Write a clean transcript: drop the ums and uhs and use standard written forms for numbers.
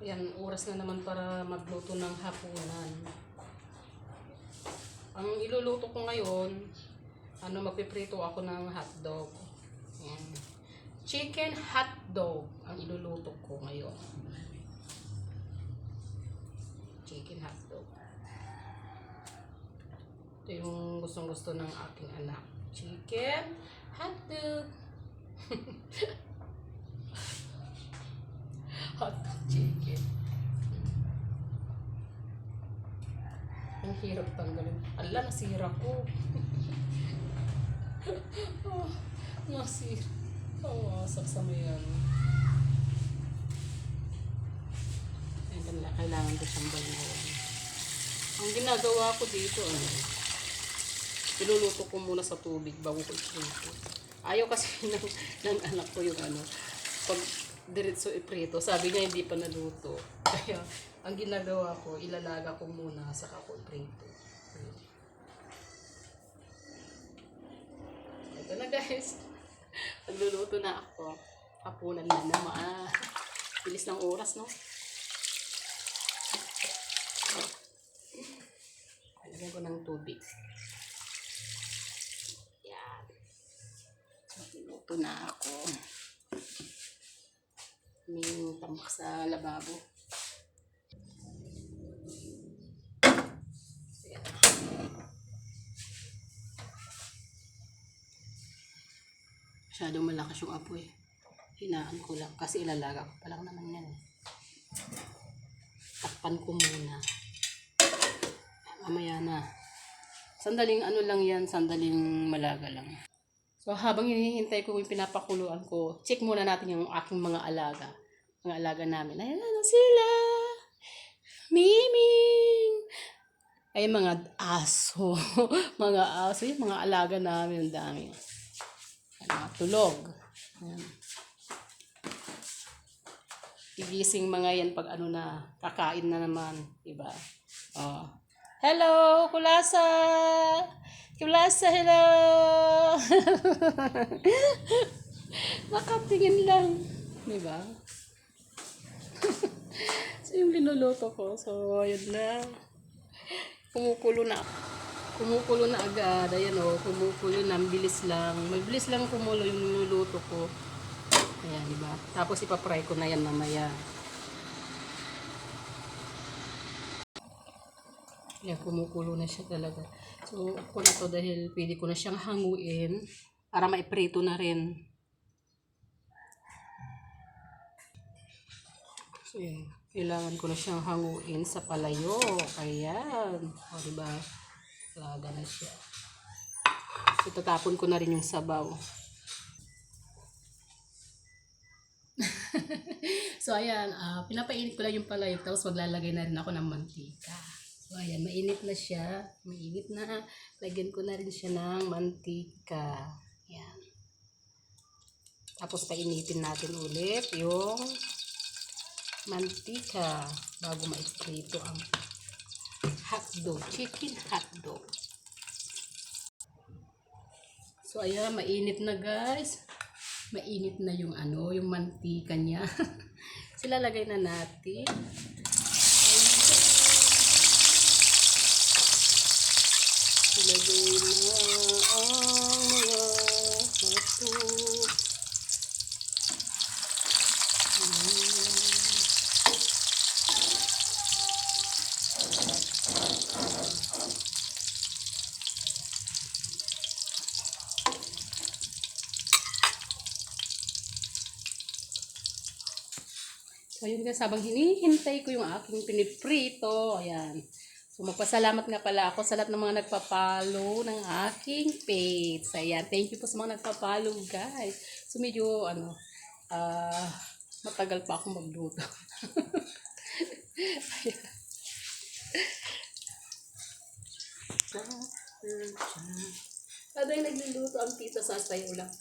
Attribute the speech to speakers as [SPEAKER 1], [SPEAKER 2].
[SPEAKER 1] Yan, oras na naman para magluto ng hapunan. Ang iluluto ko ngayon, magpiprito ako ng hotdog. Yan. Chicken hotdog ang iluluto ko ngayon. Chicken hotdog. Ito yung gustong-gusto ng aking anak. Chicken hotdog. Hotdog chicken. Ang hirap tanggalin. Ala, nasira ko. Nasira. Wasak sa mayan. Kailangan ko siyang baluan. Ang ginagawa ko dito, iluluto ko muna sa tubig bago ko iprito. Ayaw kasi ng anak ko yung pag diretso iprito. Sabi niya hindi pa naluto. Kaya, ang ginagawa ko, ilalaga ko muna saka ko iprito. Ito na guys. Nagluluto na ako. Hapunan na naman. Bilis ng oras, no? Lagyan ko ng tubig. Yan. Nagluluto na ako. May tambak sa lababo. Yan. Masyadong malakas yung apoy. Hinaan ko lang kasi ilalaga ko pa lang naman yan. Takpan ko muna. Mamaya na. Sandaling lang yan, sandaling malaga lang. So habang hinihintay ko yung pinapakuluan ko, check muna natin yung aking mga alaga. Mga alaga namin. Ayan na sila! Miming! Ay mga aso. Mga aso. Yung mga alaga namin. Ang dami. Mga tulog. Ayan. Gigising mga yan pag kakain na naman. Diba? Oh. Hello, Kulasa! Kulasa, hello! Nakatingin lang. Diba? So, yung linuluto ko. So, yun na. Kumukulo na. Kumukulo na agad. Ayan o, kumukulo na. Bilis lang. Mabilis lang kumulo yung linuluto ko. Ayan, diba? Tapos ipapry ko na yan mamaya. Yan, kumukulo na siya talaga. So, ako na to dahil pwede ko na siyang hanguin para maiprito na rin. So, yan. Kailangan ko na siyang hanguin sa palayo. Ayan. O, diba? Talaga na siya. So, tatapon ko na rin yung sabaw. So, ayan. Pinapainit ko lang yung palayo. Tapos, maglalagay na rin ako ng mantika. So, ayan, mainit na siya. Mainit na. Lagyan ko na rin siya ng mantika. Ayan. Tapos, painitin natin ulit yung mantika bago maiprito ang hotdog. Chicken hotdog. So, ayan, mainit na guys. Mainit na yung yung mantika niya. Sila lagay na natin. Ilagay na ang mga hotdog. So, yun guys, habang hinihintay ko yung aking piniprito, ayan. So, magpasalamat nga pala ako sa lahat ng mga nagpapalo ng aking page. Ayan, thank you po sa mga nagpapalo, guys. So, medyo, matagal pa akong magluto. Habang nagluluto ang pizza sa tayo lang.